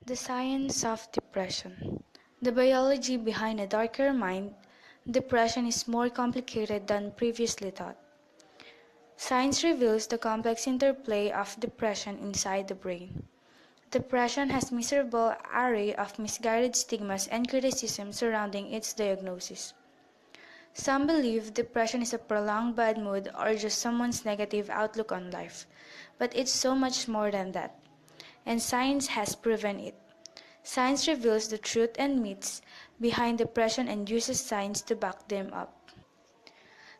The science of depression. The biology behind a darker mind, depression is more complicated than previously thought. Science reveals the complex interplay of depression inside the brain. Depression has a miserable array of misguided stigmas and criticism surrounding its diagnosis. Some believe depression is a prolonged bad mood or just someone's negative outlook on life, but it's so much more than that, and science has proven it. Science reveals the truth and myths behind depression and uses science to back them up.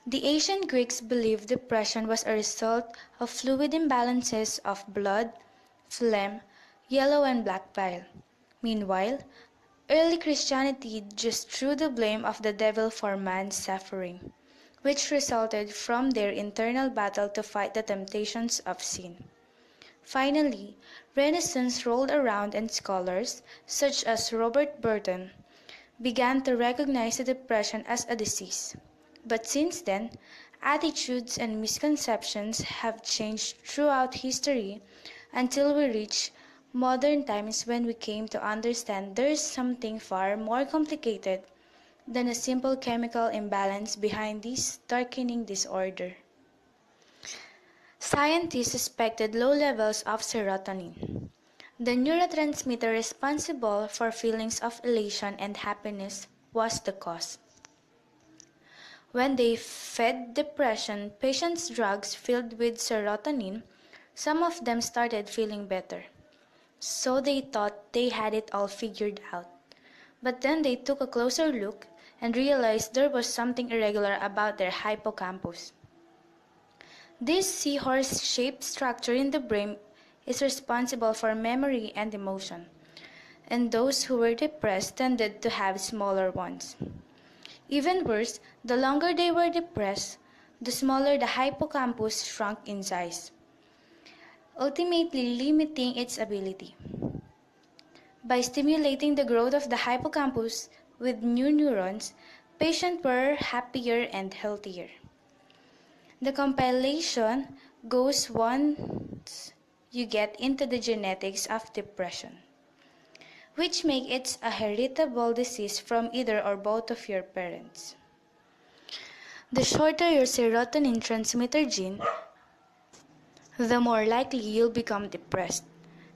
The ancient Greeks believed depression was a result of fluid imbalances of blood, phlegm, yellow and black bile. Meanwhile, early Christianity just threw the blame of the devil for man's suffering, which resulted from their internal battle to fight the temptations of sin. Finally, Renaissance rolled around and scholars, such as Robert Burton, began to recognize the depression as a disease. But since then, attitudes and misconceptions have changed throughout history until we reach modern times when we came to understand there's something far more complicated than a simple chemical imbalance behind this darkening disorder. Scientists suspected low levels of serotonin, the neurotransmitter responsible for feelings of elation and happiness, was the cause. When they fed depression patients drugs filled with serotonin, some of them started feeling better. So they thought they had it all figured out. But then they took a closer look and realized there was something irregular about their hippocampus. This seahorse-shaped structure in the brain is responsible for memory and emotion, and those who were depressed tended to have smaller ones. Even worse, the longer they were depressed, the smaller the hippocampus shrunk in size, ultimately limiting its ability. By stimulating the growth of the hippocampus with new neurons, patients were happier and healthier. The compilation goes once you get into the genetics of depression, which make it a heritable disease from either or both of your parents. The shorter your serotonin transmitter gene, the more likely you'll become depressed,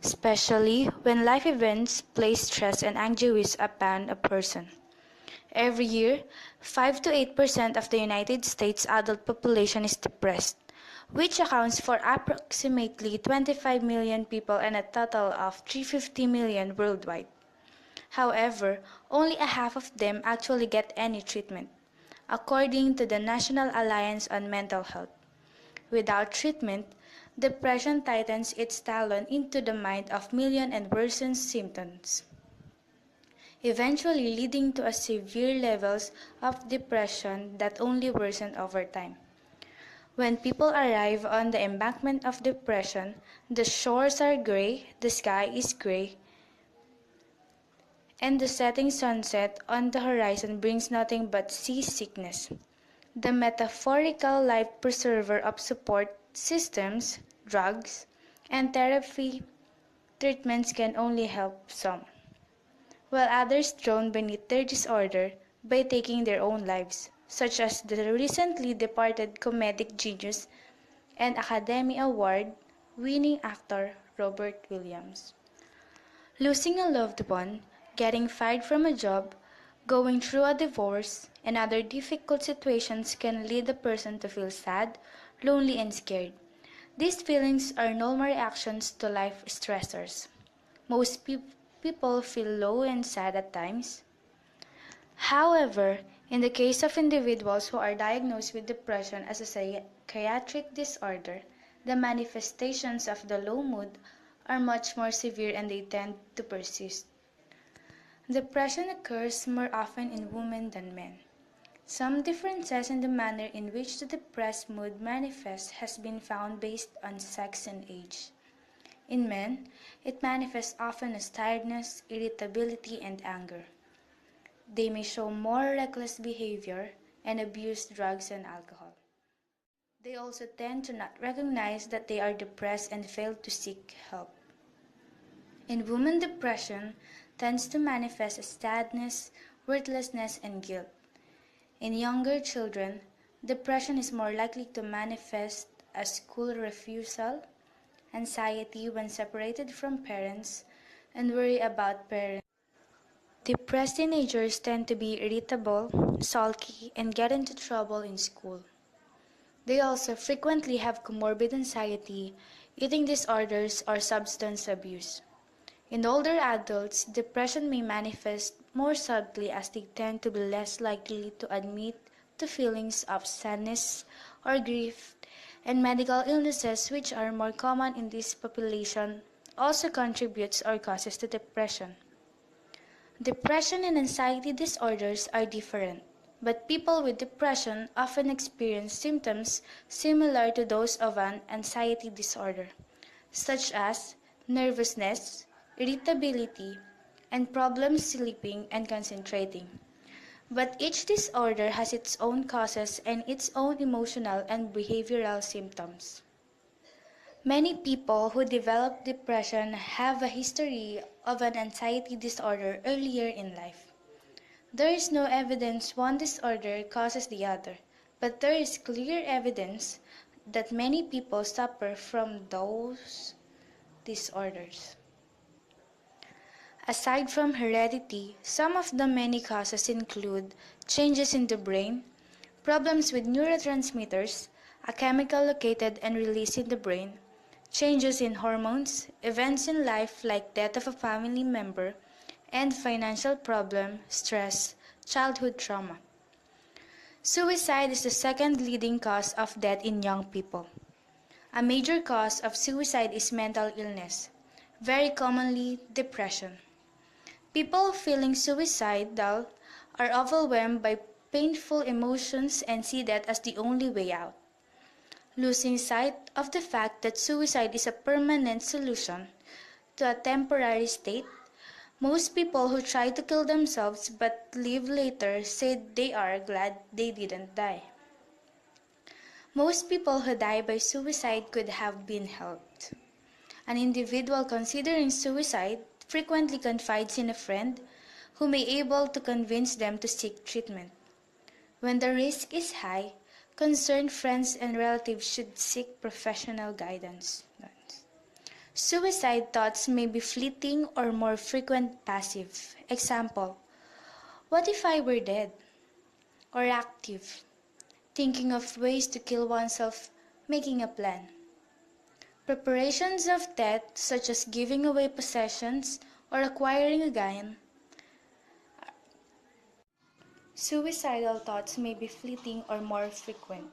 especially when life events place stress and anxiety upon a person. Every year, 5 to 8% of the United States adult population is depressed, which accounts for approximately 25 million people and a total of 350 million worldwide. However, only a half of them actually get any treatment, according to the National Alliance on Mental Health. Without treatment, depression tightens its talon into the mind of millions and worsens symptoms, eventually leading to a severe levels of depression that only worsen over time. When people arrive on the embankment of depression, the shores are gray, the sky is gray, and the setting sunset on the horizon brings nothing but seasickness. The metaphorical life preserver of support systems, drugs, and therapy treatments can only help some, while others drown beneath their disorder by taking their own lives, such as the recently departed comedic genius and Academy Award winning actor Robert Williams. Losing a loved one, getting fired from a job, going through a divorce, and other difficult situations can lead a person to feel sad, lonely, and scared. These feelings are normal reactions to life stressors. Most people feel low and sad at times. However, in the case of individuals who are diagnosed with depression as a psychiatric disorder, the manifestations of the low mood are much more severe and they tend to persist. Depression occurs more often in women than men. Some differences in the manner in which the depressed mood manifests has been found based on sex and age. In men, it manifests often as tiredness, irritability, and anger. They may show more reckless behavior and abuse drugs and alcohol. They also tend to not recognize that they are depressed and fail to seek help. In women, depression tends to manifest as sadness, worthlessness, and guilt. In younger children, depression is more likely to manifest as school refusal, anxiety when separated from parents, and worry about parents. Depressed teenagers tend to be irritable, sulky, and get into trouble in school. They also frequently have comorbid anxiety, eating disorders, or substance abuse. In older adults, depression may manifest more subtly as they tend to be less likely to admit to feelings of sadness or grief, and medical illnesses, which are more common in this population, also contributes or causes to depression. Depression and anxiety disorders are different, but people with depression often experience symptoms similar to those of an anxiety disorder, such as nervousness, irritability, and problems sleeping and concentrating. But each disorder has its own causes and its own emotional and behavioral symptoms. Many people who develop depression have a history of an anxiety disorder earlier in life. There is no evidence one disorder causes the other, but there is clear evidence that many people suffer from those disorders. Aside from heredity, some of the many causes include changes in the brain, problems with neurotransmitters, a chemical located and released in the brain, changes in hormones, events in life like death of a family member, and financial problem, stress, childhood trauma. Suicide is the second leading cause of death in young people. A major cause of suicide is mental illness, very commonly depression. People feeling suicidal are overwhelmed by painful emotions and see that as the only way out, losing sight of the fact that suicide is a permanent solution to a temporary state. Most people who try to kill themselves but live later say they are glad they didn't die. Most people who die by suicide could have been helped. An individual considering suicide frequently confides in a friend who may be able to convince them to seek treatment. When the risk is high, concerned friends and relatives should seek professional guidance. Suicide thoughts may be fleeting or more frequent passive. Example, what if I were dead? Or active, thinking of ways to kill oneself, making a plan. Preparations of death, such as giving away possessions or acquiring a gun. Suicidal thoughts may be fleeting or more frequent.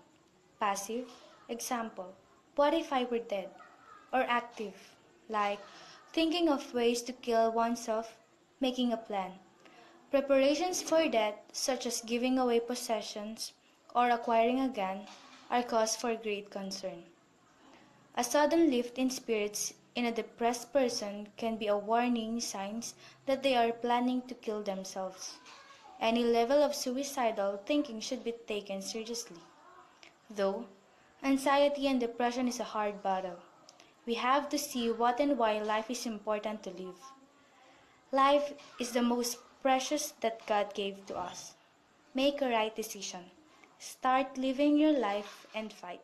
Passive, example, what if I were dead? Or active, like thinking of ways to kill oneself, making a plan. Preparations for death, such as giving away possessions or acquiring a gun, are cause for great concern. A sudden lift in spirits in a depressed person can be a warning signs that they are planning to kill themselves. Any level of suicidal thinking should be taken seriously. Though, anxiety and depression is a hard battle. We have to see what and why life is important to live. Life is the most precious that God gave to us. Make a right decision. Start living your life and fight.